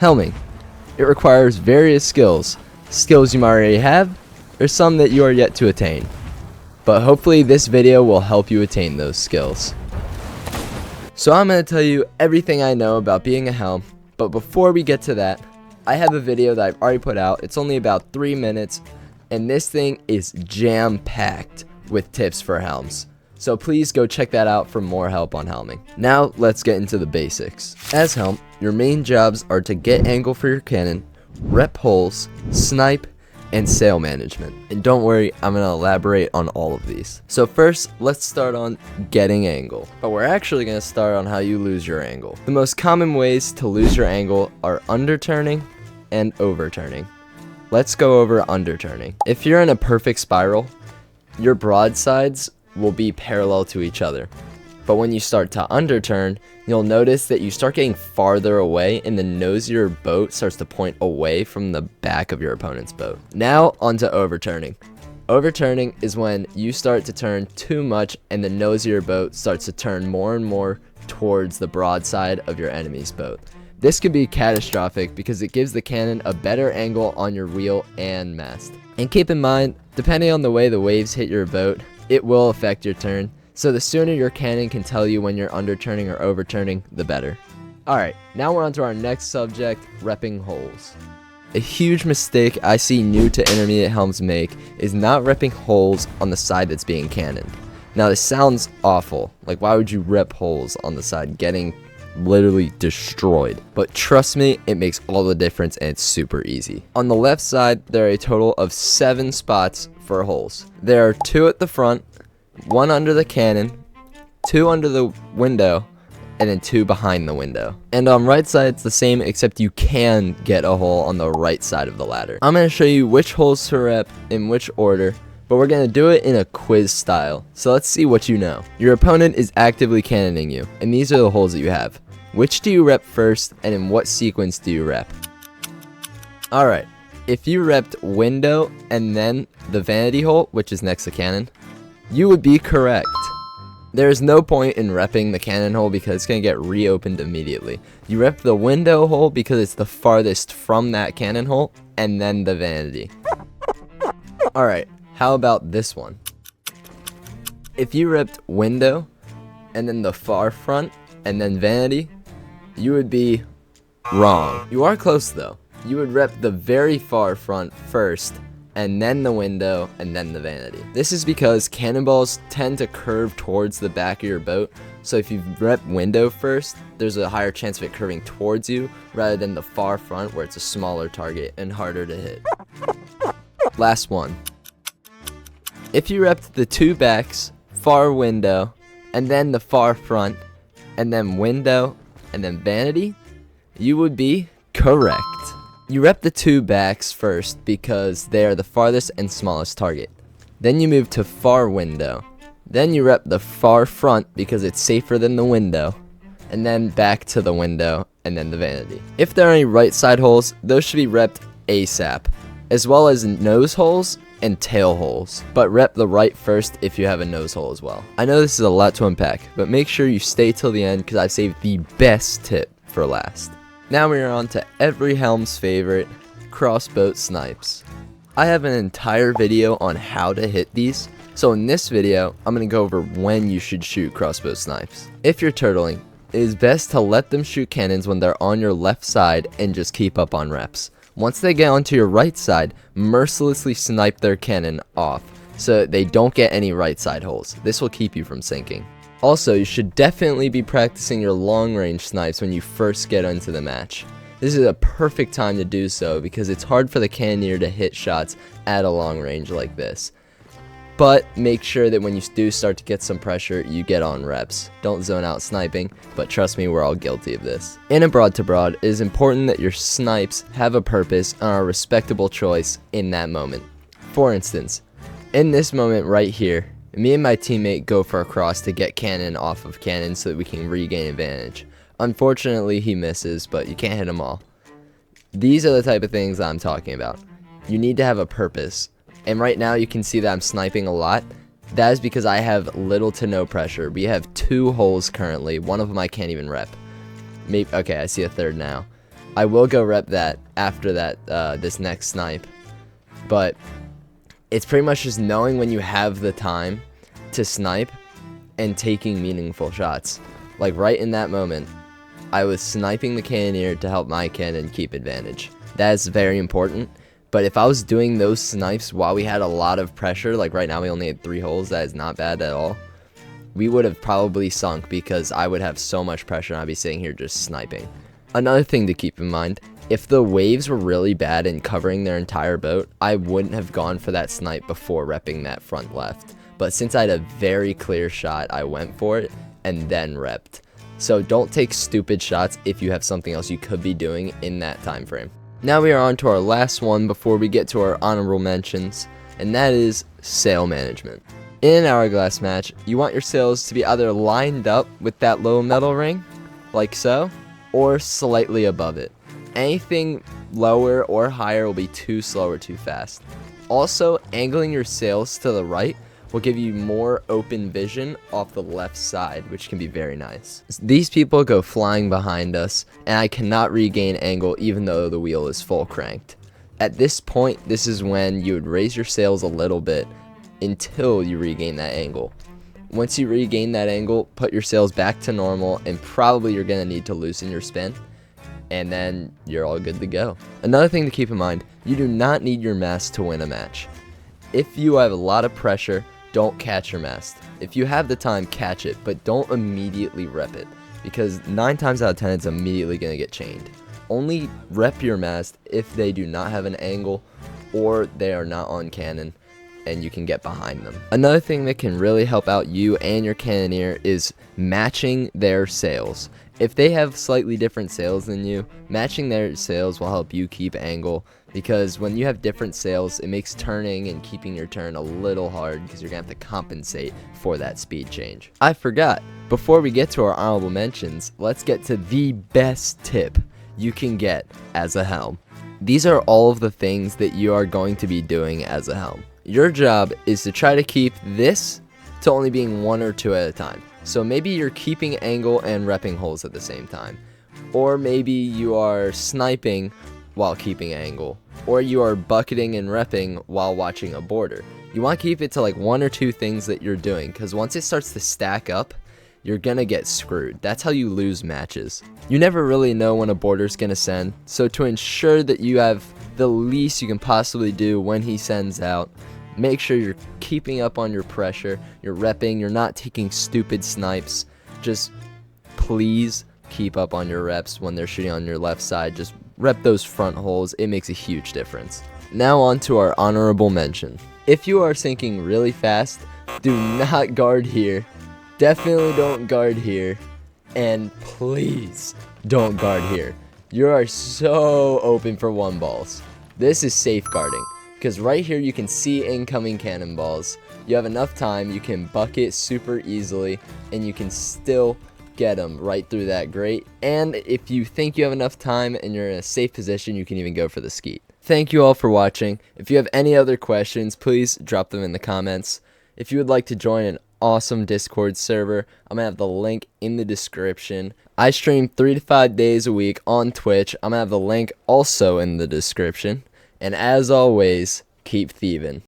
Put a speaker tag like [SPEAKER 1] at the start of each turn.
[SPEAKER 1] Helming. It requires various skills you might already have, or some that you are yet to attain. But hopefully this video will help you attain those skills. So I'm going to tell you everything I know about being a helm, but before we get to that, I have a video that I've already put out. It's only about 3 minutes, and this thing is jam-packed with tips for helms. So please go check that out for more help on helming. Now let's get into the basics. As helm, your main jobs are to get angle for your cannon, rep holes, snipe, and sail management. And don't worry, I'm going to elaborate on all of these. So first, let's start on getting angle. But we're actually going to start on how you lose your angle. The most common ways to lose your angle are underturning and overturning. Let's go over underturning. If you're in a perfect spiral, your broadsides will be parallel to each other. But when you start to underturn, you'll notice that you start getting farther away and the nose of your boat starts to point away from the back of your opponent's boat. Now onto overturning. Overturning is when you start to turn too much and the nose of your boat starts to turn more and more towards the broadside of your enemy's boat. This could be catastrophic because it gives the cannon a better angle on your wheel and mast. And keep in mind, depending on the way the waves hit your boat, it will affect your turn. So the sooner your cannon can tell you when you're underturning or overturning, the better. Alright, now we're on to our next subject, repping holes. A huge mistake I see new to intermediate helms make is not repping holes on the side that's being cannoned. Now this sounds awful, like why would you rep holes on the side getting literally destroyed? But trust me, it makes all the difference and it's super easy. On the left side, there are a total of 7 spots for holes. There are 2 at the front, 1 under the cannon, 2 under the window, and then 2 behind the window. And on right side it's the same, except you can get a hole on the right side of the ladder. I'm going to show you which holes to rep in which order, but we're going to do it in a quiz style. So let's see what you know. Your opponent is actively cannoning you, and these are the holes that you have. Which do you rep first, and in what sequence do you rep? Alright, if you repped window and then the vanity hole, which is next to cannon, you would be correct. There is no point in repping the cannon hole because it's going to get reopened immediately. You rep the window hole because it's the farthest from that cannon hole, and then the vanity. Alright, how about this one? If you repped window, and then the far front, and then vanity, you would be wrong. You are close though. You would rep the very far front first, and then the window, and then the vanity. This is because cannonballs tend to curve towards the back of your boat, so if you rep window first, there's a higher chance of it curving towards you, rather than the far front where it's a smaller target and harder to hit. Last one. If you repped the 2 backs, far window, and then the far front, and then window, and then vanity, you would be correct. You rep the 2 backs first because they are the farthest and smallest target. Then you move to far window. Then you rep the far front because it's safer than the window. And then back to the window and then the vanity. If there are any right side holes, those should be repped ASAP, as well as nose holes and tail holes. But rep the right first if you have a nose hole as well. I know this is a lot to unpack, but make sure you stay till the end because I've saved the best tip for last. Now we are on to every helm's favorite, crossbow snipes. I have an entire video on how to hit these, so in this video, I'm going to go over when you should shoot crossbow snipes. If you're turtling, it is best to let them shoot cannons when they're on your left side and just keep up on reps. Once they get onto your right side, mercilessly snipe their cannon off so that they don't get any right side holes. This will keep you from sinking. Also, you should definitely be practicing your long range snipes when you first get into the match. This is a perfect time to do so because it's hard for the cannoneer to hit shots at a long range like this. But make sure that when you do start to get some pressure, you get on reps. Don't zone out sniping, but trust me, we're all guilty of this. In a broad to broad, it is important that your snipes have a purpose and are a respectable choice in that moment. For instance, in this moment right here, me and my teammate go for a cross to get cannon off of cannon so that we can regain advantage. Unfortunately, he misses, but you can't hit them all. These are the type of things I'm talking about. You need to have a purpose. And right now you can see that I'm sniping a lot. That is because I have little to no pressure. We have 2 holes currently. One of them I can't even rep. Maybe, okay, I see a third now. I will go rep that after that this next snipe, but it's pretty much just knowing when you have the time to snipe and taking meaningful shots. Like right in that moment, I was sniping the cannoneer to help my cannon keep advantage. That is very important. But if I was doing those snipes while we had a lot of pressure, like right now we only had 3 holes, that is not bad at all. We would have probably sunk because I would have so much pressure and I'd be sitting here just sniping. Another thing to keep in mind, if the waves were really bad and covering their entire boat, I wouldn't have gone for that snipe before repping that front left. But since I had a very clear shot, I went for it and then repped. So don't take stupid shots if you have something else you could be doing in that time frame. Now we are on to our last one before we get to our honorable mentions, and that is sail management. In an hourglass match, you want your sails to be either lined up with that low metal ring, like so, or slightly above it. Anything lower or higher will be too slow or too fast. Also, angling your sails to the right will give you more open vision off the left side, which can be very nice. These people go flying behind us, and I cannot regain angle even though the wheel is full cranked. At this point, this is when you would raise your sails a little bit until you regain that angle. Once you regain that angle, put your sails back to normal, and probably you're going to need to loosen your spin, and then you're all good to go. Another thing to keep in mind, you do not need your mast to win a match. If you have a lot of pressure, don't catch your mast. If you have the time, catch it, but don't immediately rep it, because 9 times out of 10 it's immediately going to get chained. Only rep your mast if they do not have an angle or they are not on cannon and you can get behind them. Another thing that can really help out you and your cannoneer is matching their sails. If they have slightly different sails than you, matching their sails will help you keep angle, because when you have different sails, it makes turning and keeping your turn a little hard because you're going to have to compensate for that speed change. I forgot, before we get to our honorable mentions, let's get to the best tip you can get as a helm. These are all of the things that you are going to be doing as a helm. Your job is to try to keep this to only being 1 or 2 at a time. So maybe you're keeping angle and repping holes at the same time. Or maybe you are sniping while keeping angle. Or you are bucketing and repping while watching a border. You want to keep it to like 1 or 2 things that you're doing, because once it starts to stack up, you're gonna get screwed. That's how you lose matches. You never really know when a border's gonna send, so to ensure that you have the least you can possibly do when he sends out, make sure you're keeping up on your pressure, you're repping, you're not taking stupid snipes. Just please keep up on your reps when they're shooting on your left side. Just rep those front holes. It makes a huge difference. Now on to our honorable mention. If you are sinking really fast, do not guard here. Definitely don't guard here. And please don't guard here. You are so open for 1 balls. This is safeguarding, because right here you can see incoming cannonballs. You have enough time, you can bucket super easily, and you can still get them right through that grate. And if you think you have enough time and you're in a safe position, you can even go for the skeet. Thank you all for watching. If you have any other questions, please drop them in the comments. If you would like to join an awesome Discord server, I'm gonna have the link in the description. I stream 3 to 5 days a week on Twitch. I'm gonna have the link also in the description. And as always, keep thieving.